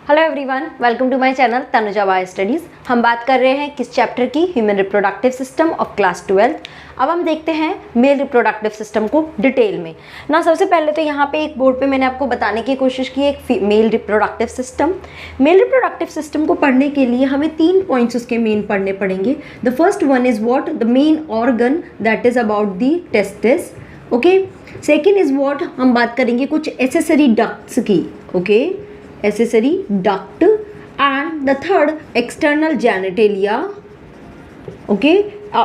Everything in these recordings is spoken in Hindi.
Hello everyone, welcome to my channel Tanuja bio studies. हम बात कर रहे हैं किस चैप्टर की? Human reproductive system of class 12। अब हम देखते हैं मेल रिप्रोडक्टिव सिस्टम को डिटेल में ना। सबसे पहले तो यहाँ पे एक बोर्ड पे मैंने आपको बताने की कोशिश की एक mail reproductive system. Mail reproductive system को पढ़ने के लिए हमें 3 पॉइंट्स उसके मेन पढ़ने पड़ेंगे। The first one is what? The main organ that is about the testis. Okay, second is what? हम बात करेंगे कुछ एसेसरी डक्ट्स की। Okay, accessory duct, and the third external genitalia. Okay,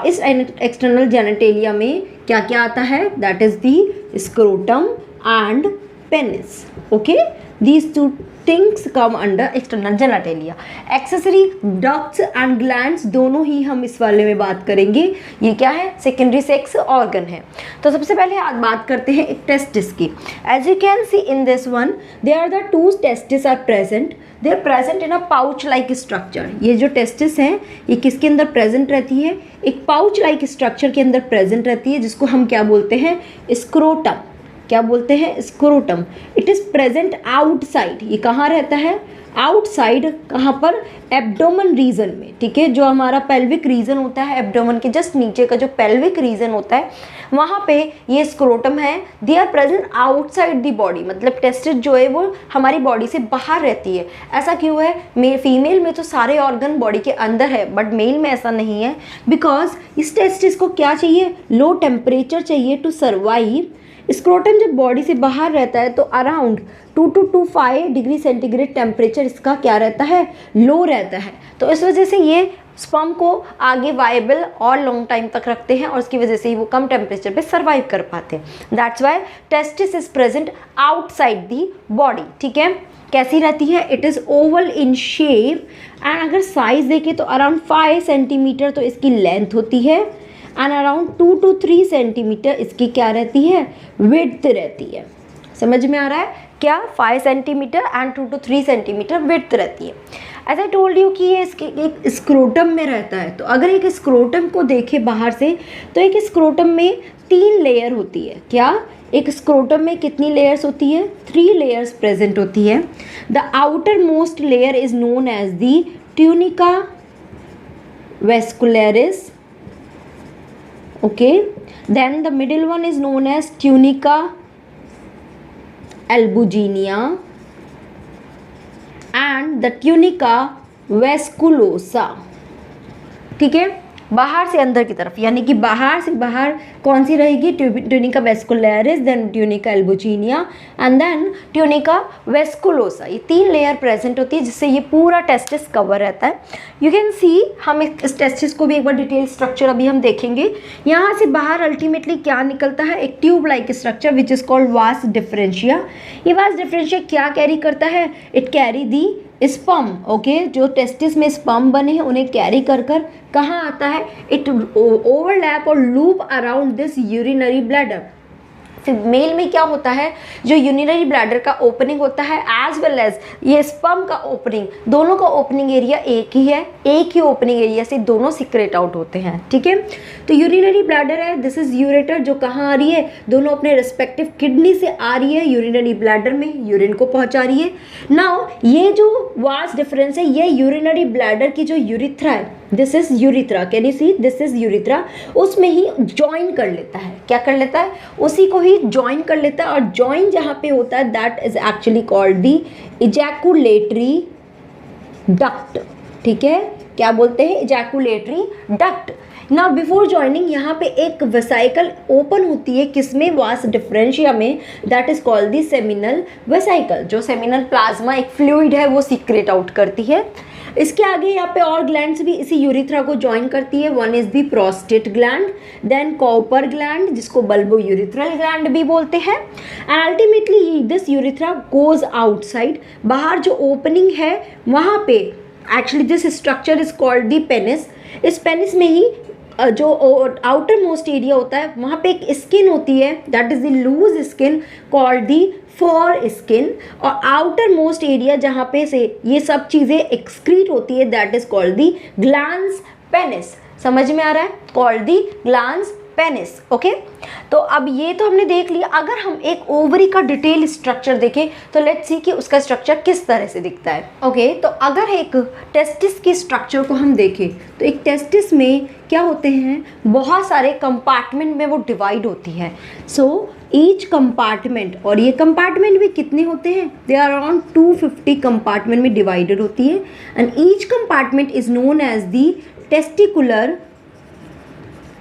इस एक्सटर्नल जेनेटेलिया में क्या क्या आता है? That is the scrotum and penis. Okay, these two things come under external genitalia. Accessory ducts and glands दोनों ही हम इस वाले में बात करेंगे। ये क्या है? सेकेंडरी सेक्स ऑर्गन है। तो सबसे पहले आज बात करते हैं एक टेस्टिस की। As you can see in this one, they are the two testis are present. They are present in a pouch like structure. ये जो टेस्टिस हैं ये किसके अंदर प्रेजेंट रहती है? एक पाउच लाइक स्ट्रक्चर के अंदर प्रेजेंट रहती है, जिसको हम क्या बोलते हैं? स्क्रोटम। क्या बोलते हैं? Scrotum. It is present outside. ये कहाँ रहता है? आउटसाइड। कहाँ पर? एब्डोमन रीजन में। ठीक है, जो हमारा पेल्विक रीजन होता है, एब्डोमन के जस्ट नीचे का जो पेल्विक रीजन होता है, वहाँ पे ये स्क्रोटम है। They are present outside the body, मतलब टेस्टिस जो है वो हमारी बॉडी से बाहर रहती है। ऐसा क्यों है? फीमेल में तो सारे ऑर्गन बॉडी के अंदर है, बट मेल में ऐसा नहीं है। बिकॉज इस टेस्टिस को क्या चाहिए? लो टेम्परेचर चाहिए टू सर्वाइव। स्क्रोटम जब बॉडी से बाहर रहता है तो around 2 to 5 degree centigrade temperature इसका क्या रहता है? लो रहता है। तो इस वजह से ये स्पर्म को आगे वायबल और लॉन्ग टाइम तक रखते हैं और उसकी वजह से ही वो कम टेम्परेचर पे सर्वाइव कर पाते हैं। That's why testis is present outside the body. ठीक है, कैसी रहती है? It is oval in shape and अगर साइज देखें तो अराउंड 5 सेंटीमीटर तो इसकी लेंथ होती है एंड अराउंड 2 to 3 सेंटीमीटर इसकी क्या रहती है? विड्थ रहती है। समझ में आ रहा है क्या? 5 centimetre and 2 to 3 centimetre width रहती है। ऐसा टोल्ड यू कि ये इसके एक स्क्रोटम में रहता है। तो अगर एक स्क्रोटम को देखें बाहर से तो एक स्क्रोटम में 3 लेयर होती है। क्या? एक स्क्रोटम में कितनी लेयर्स होती है? 3 लेयर्स प्रेजेंट होती है। The outer most layer is known as the tunica vascularis. Okay, then the middle one is known as tunica albuginea and the tunica vasculosa. ठीक है, बाहर से अंदर की तरफ, यानी कि बाहर से बाहर कौन सी रहेगी? Tunica vascularis, then tunica albuginea and then tunica vasculosa. ये 3 लेयर प्रेजेंट होती है जिससे ये पूरा टेस्टिस कवर रहता है। यू कैन सी, हम इस टेस्टिस को भी एक बार डिटेल स्ट्रक्चर अभी हम देखेंगे। यहाँ से बाहर अल्टीमेटली क्या निकलता है? एक tube like structure which is called vas differentia. ये वास डिफरेंशिया क्या कैरी करता है? It carry the sperm. Okay, जो टेस्टिस में स्पर्म बने हैं उन्हें कैरी कर कर कहाँ आता है? इट ओवरलैप और loop around this urinary bladder. Male में क्या होता है? जो यूरिनरी ब्लैडर का ओपनिंग होता है एज वेल एज ये स्पर्म का ओपनिंग, दोनों का ओपनिंग एरिया एक ही है। एक ही ओपनिंग एरिया से दोनों सिक्रेट आउट होते हैं। ठीक है, तो यूरिनरी ब्लैडर है, दिस इज यूरेटर, जो कहाँ आ रही है? दोनों अपने रिस्पेक्टिव किडनी से आ रही है, यूरिनरी ब्लैडर में यूरिन को पहुंचा रही है। नाउ ये जो वास डिफरेंस है, ये यूरिनरी ब्लैडर की जो यूरिथ्रा है, this is urethra, can you see? This is urethra, उसमें ही ज्वाइन कर लेता है। क्या कर लेता है? उसी को ही ज्वाइन कर लेता है। और ज्वाइन जहाँ पे होता है that is actually called the ejaculatory duct. ठीक है, क्या बोलते हैं? Ejaculatory duct. Now before joining यहाँ पे एक वेसाइकल ओपन होती है, किसमें? वास डिफरेंशिया में, that is called the seminal vesicle. जो सेमिनल प्लाज्मा एक फ्लूइड है वो सीक्रेट आउट करती है। इसके आगे यहाँ पे और ग्लैंड्स भी इसी यूरिथ्रा को ज्वाइन करती है। One is the prostate gland, than copper gland जिसको बल्बो यूरिथ्रल ग्लैंड भी बोलते हैं, and ultimately this urethra goes outside. बाहर जो ओपनिंग है वहाँ पे actually this structure is called the penis. इस पेनिस में ही जो आउटर मोस्ट एरिया होता है वहाँ पे एक स्किन होती है, that is the loose skin called the foreskin. और आउटर मोस्ट एरिया जहाँ पे से ये सब चीज़ें एक्सक्रीट होती है that is called the glans penis. समझ में आ रहा है? Called the glans penis. Okay, तो अब ये तो हमने देख लिया। अगर हम एक ओवरी का डिटेल स्ट्रक्चर देखें तो लेट्स सी कि उसका स्ट्रक्चर किस तरह से दिखता है। ओके, तो अगर एक टेस्टिस की स्ट्रक्चर को हम देखें तो एक टेस्टिस में क्या होते हैं, बहुत सारे कंपार्टमेंट में वो डिवाइड होती है। सो ईच कंपार्टमेंट, और ये कंपार्टमेंट भी कितने होते हैं, दे आर अराउंड 250 कंपार्टमेंट में डिवाइडेड होती है। And each compartment is known as the testicular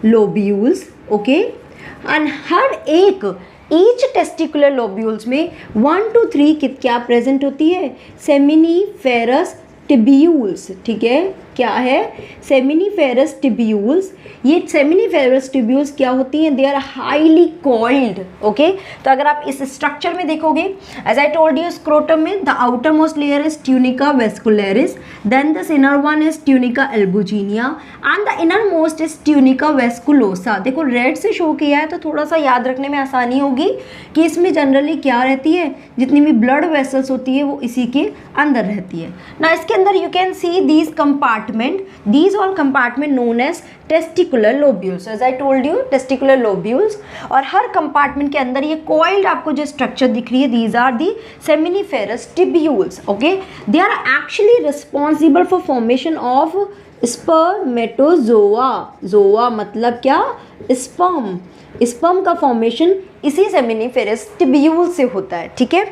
lobules. Okay, and हर एक ईच टेस्टिकुलर लोब्यूल्स में 1 to 3 क्या प्रेजेंट होती है, सेमिनिफेरस टिब्यूल्स। ठीक है, क्या है, सेमिनिफेरस टिब्यूल्स। ये सेमिनिफेरस टिब्यूल्स क्या होती हैं, they are highly coiled. Okay, तो अगर आप इस स्ट्रक्चर में देखोगे, as I told you, scrotum में the outer most layer is tunica vascularis, then the inner one is tunica albuginea and the inner most is tunica vasculosa. देखो रेड से शो किया है तो थोड़ा सा याद रखने में आसानी होगी कि इसमें जनरली क्या रहती है, जितनी भी ब्लड वेसल्स होती है वो इसी के अंदर रहती है ना। इसके अंदर you can see these compartment, these all compartment known as testicular lobules. As I told you, testicular lobules, और हर कंपार्टमेंट के अंदर ये कॉइल्ड आपको जो स्ट्रक्चर दिख रही है, these are the seminiferous tubules. Okay, they are actually responsible for formation of spermatozoa. Zoa मतलब क्या, स्पर्म। स्पर्म का फॉर्मेशन इसी सेमिनिफेरस टिब्यूल से होता है। ठीक है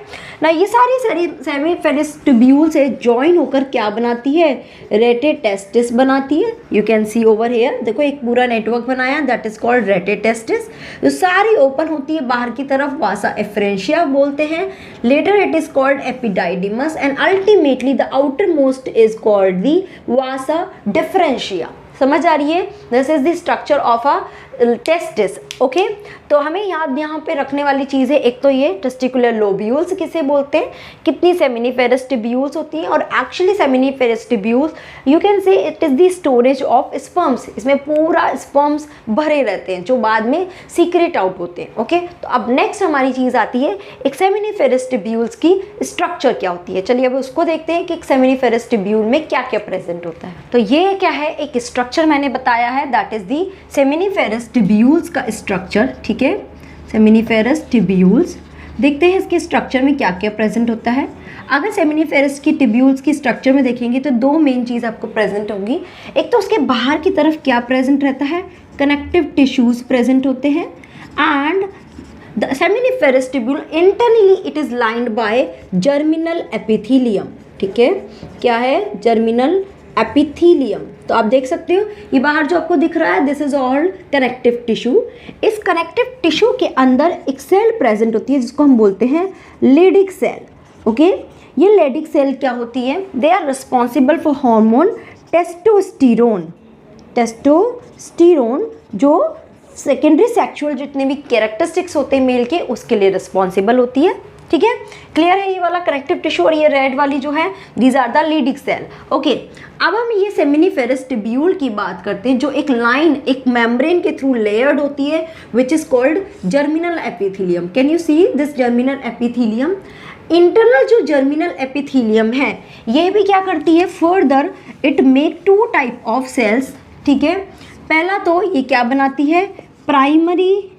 ना, ये सारी सेमिनिफेरस टिब्यूल से जॉइन होकर क्या बनाती है, रेटेटेस्टिस बनाती है। You can C over here, देखो एक पूरा नेटवर्क बनाया, दैट इज कॉल्ड रेटेटेस्टिस। जो सारी ओपन होती है बाहर की तरफ, वासा एफ्रेंशिया बोलते हैं। Later it is called epididymis and ultimately the outer most is called the vasa differentia. समझ आ रही है, this is the structure of a testis. Okay, तो हमें याद यहाँ पे रखने वाली चीज़ है, एक तो ये टेस्टिकुलर लोब्यूल्स किसे बोलते हैं, कितनी सेमिनिफेरस टिब्यूल्स होती हैं, और actually seminiferous tubules you can say it is the storage of sperms. इसमें पूरा स्पर्म्स भरे रहते हैं जो बाद में सीक्रेट आउट होते हैं। ओके, तो अब नेक्स्ट हमारी चीज़ आती है एक सेमिनिफेरस टिब्यूल्स की स्ट्रक्चर क्या होती है। चलिए अब उसको देखते हैं कि एक सेमिनिफेरस टिब्यूल में क्या क्या प्रेजेंट होता है। तो ये क्या है, एक स्ट्रक्चर मैंने बताया है, that is the seminiferous tubules का स्ट्रक्चर। ठीक है, सेमिनिफेरस टिब्यूल्स, देखते हैं इसके स्ट्रक्चर में क्या क्या प्रेजेंट होता है। अगर सेमिनिफेरस की टिब्यूल्स की स्ट्रक्चर में देखेंगे तो दो मेन चीज़ आपको प्रेजेंट होंगी। एक तो उसके बाहर की तरफ क्या प्रेजेंट रहता है, कनेक्टिव टिश्यूज प्रेजेंट होते हैं, and the seminiferous tubule internally it is lined by germinal epithelium. ठीक है, क्या है, जर्मिनल एपिथीलियम। तो आप देख सकते हो ये बाहर जो आपको दिख रहा है, this is all connective tissue. इस कनेक्टिव टिश्यू के अंदर एक सेल प्रेजेंट होती है जिसको हम बोलते हैं लेडिक सेल। ओके, ये लेडिक सेल क्या होती है, they are responsible for hormone testosterone. Testosterone जो सेकेंडरी सेक्सुअल जितने भी कैरेक्टरिस्टिक्स होते हैं मेल के, उसके लिए रिस्पॉन्सिबल होती है। ठीक है, क्लियर है, ये वाला कनेक्टिव टिश्यू, और ये रेड वाली जो है these are the Leydig cell. Okay, अब हम ये सेमिनिफेरस टिब्यूल की बात करते हैं जो एक लाइन, एक मेम्ब्रेन के थ्रू लेयर्ड होती है, which is called germinal epithelium. Can you see this germinal epithelium. Internal जो जर्मिनल एपिथीलियम है ये भी क्या करती है, further it make 2 type of cells. ठीक है, पहला तो ये क्या बनाती है, प्राइमरी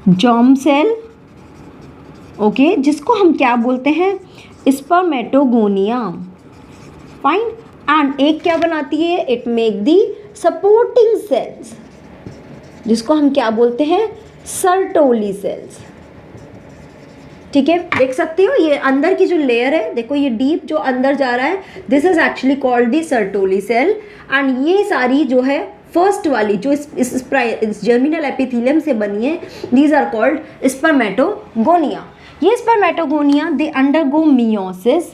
जर्म सेल। ओके, जिसको हम क्या बोलते हैं, स्पर्मेटोगोनिया। फाइन, एंड एक क्या बनाती है, it make the supporting sales, जिसको हम क्या बोलते हैं, सर्टोली सेल्स। ठीक है, देख सकते हो ये अंदर की जो लेयर है, देखो ये डीप जो अंदर जा रहा है, this is actually called the Sertoli cell. And ये सारी जो है फर्स्ट वाली जो इस जर्मिनल एपिथीलियम से बनी है, दीज आर कॉल्ड स्पर्मेटोगोनिया। ये spermatogonia they undergo meiosis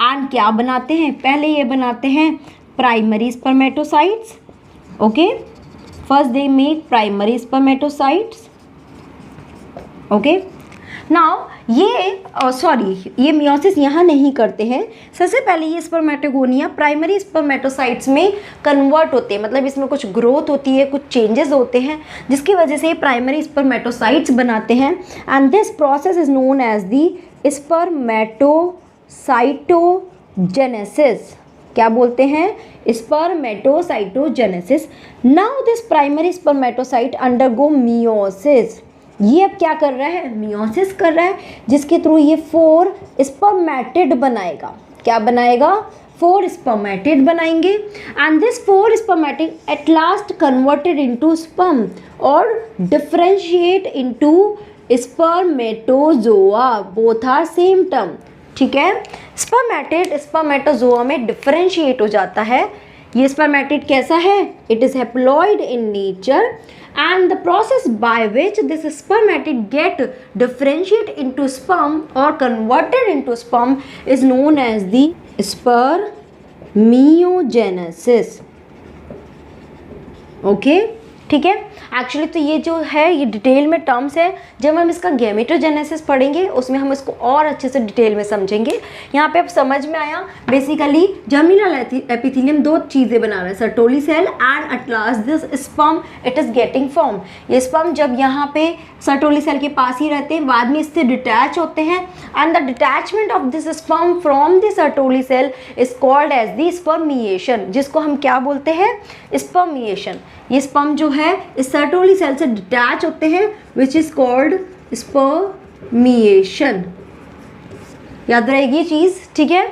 and क्या बनाते हैं, पहले ये बनाते हैं primary spermatocytes. Okay, first they make primary spermatocytes. Okay, now ये मियोसिस यहाँ नहीं करते हैं। सबसे पहले ये स्पर्मेटोगोनिया प्राइमरी स्पर्मेटोसाइट्स में कन्वर्ट होते हैं, मतलब इसमें कुछ ग्रोथ होती है, कुछ चेंजेस होते हैं, जिसकी वजह से ये प्राइमरी स्पर्मेटोसाइट्स बनाते हैं। And this process is known as the spermatocytogenesis. क्या बोलते हैं? Spermatocytogenesis. Now this primary spermatocyte undergo meiosis. ये अब क्या कर रहा है? मियोसिस कर रहा है, जिसके थ्रू ये 4 स्पर्मेटिड बनाएगा। क्या बनाएगा? 4 स्पर्मेटिड बनाएंगे। And this 4 spermatid at last converted into sperm और differentiate into spermatozoa. Both are same term, ठीक है। स्पर्मेटिड स्पर्मेटोजोआ में डिफरेंशिएट हो जाता है। ये स्पर्मेटिड कैसा है? It is haploid in nature and the process by which this spermatid get differentiate into sperm or converted into sperm is known as the spermiogenesis. Okay, ठीक है। एक्चुअली तो ये जो है ये डिटेल में टर्म्स है, जब हम इसका गैमेटोजेनेसिस पढ़ेंगे उसमें हम इसको और अच्छे से डिटेल में समझेंगे। यहाँ पे अब समझ में आया बेसिकली जर्मिनल एपिथेलियम 2 चीज़ें बना रहा है, Sertoli cell and at last this sperm it is getting form. ये स्पर्म जब यहाँ पे सर्टोली सेल के पास ही रहते हैं, बाद में इससे डिटैच होते हैं and the detachment of this sperm from the Sertoli cell is called as the spermiation, जिसको हम क्या बोलते हैं? स्पर्मिएशन। ये स्पर्म जो है इस सर्टोली सेल से डिटैच होते हैं विच इज कॉल्ड स्पर्मिएशन। याद रहेगी ये चीज़, ठीक है।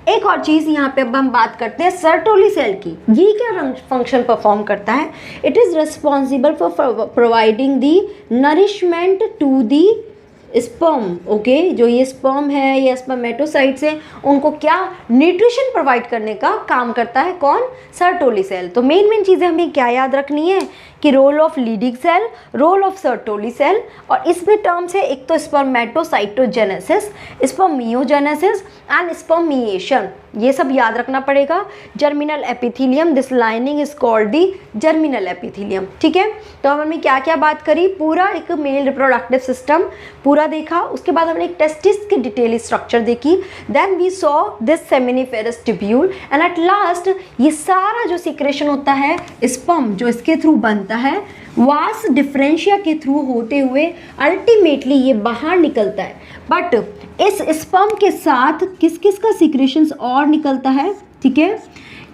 एक और चीज़ यहाँ पे अब हम बात करते हैं सर्टोली सेल की। ये क्या फंक्शन परफॉर्म करता है? It is responsible for providing the nourishment to the sperm. Okay, जो ये स्पर्म है या स्पर्मेटोसाइट्स हैं, उनको क्या न्यूट्रिशन प्रोवाइड करने का काम करता है? कौन? Sertoli cell. तो मेन चीज़ें हमें क्या याद रखनी है कि role of Leydig cell, role of Sertoli cell, और इसमें टर्म्स है एक तो स्पर्मेटोसाइटोजेनेसिस, स्पर्मियोजेनेसिस एंड स्पर्मिएशन। ये सब याद रखना पड़ेगा। Germinal epithelium, this lining is called the germinal epithelium, ठीक है। तो अब हमने क्या क्या बात करी? पूरा एक मेल रिप्रोडक्टिव सिस्टम पूरा देखा। उसके बाद हमने एक टेस्टिस की डिटेल स्ट्रक्चर देखी। Then we saw this seminiferous tubule and at last ये सारा जो सिक्रेशन होता है स्पर्म जो इसके थ्रू बनता है, वास डिफरेंशिया के थ्रू होते हुए अल्टीमेटली ये बाहर निकलता है। बट इस स्पर्म के साथ किस किस का सिक्रेशंस और निकलता है? ठीक है,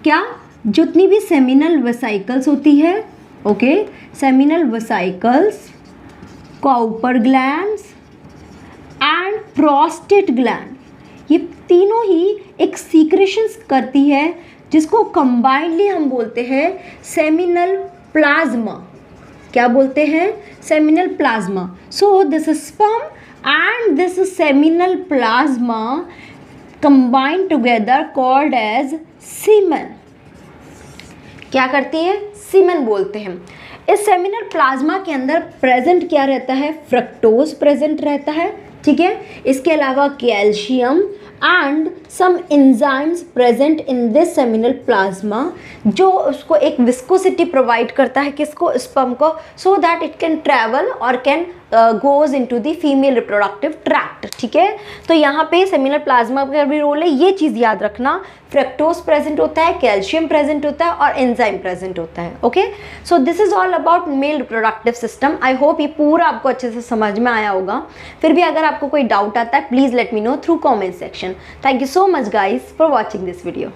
क्या? जितनी भी सेमिनल वेसाइकल्स होती है, okay, seminal vesicles, Cowper glands and prostate gland, ये तीनों ही एक सीक्रेशंस करती है जिसको कंबाइंडली हम बोलते हैं सेमिनल प्लाज्मा। क्या बोलते हैं? Seminal plasma. So this sperm and this seminal plasma combined together called as semen। क्या करती है? सीमेन बोलते हैं। इस सेमिनल प्लाज्मा के अंदर प्रेजेंट क्या रहता है? फ्रक्टोज प्रेजेंट रहता है, ठीक है। इसके अलावा calcium and some enzymes present in this seminal plasma, जो उसको एक विस्कोसिटी प्रोवाइड करता है, किसको? स्पर्म को, so that it can travel और can goes into the female reproductive tract, ठीक है। तो यहाँ पे सेमिनल प्लाज्मा का भी रोल है, ये चीज़ याद रखना। फ्रक्टोज प्रेजेंट होता है, कैल्शियम प्रेजेंट होता है और एंजाइम प्रेजेंट होता है, okay. So this is all about male reproductive system. I hope ये पूरा आपको अच्छे से समझ में आया होगा। फिर भी अगर आपको कोई डाउट आता है, please let me know through comment section. Thank you so much guys for watching this video.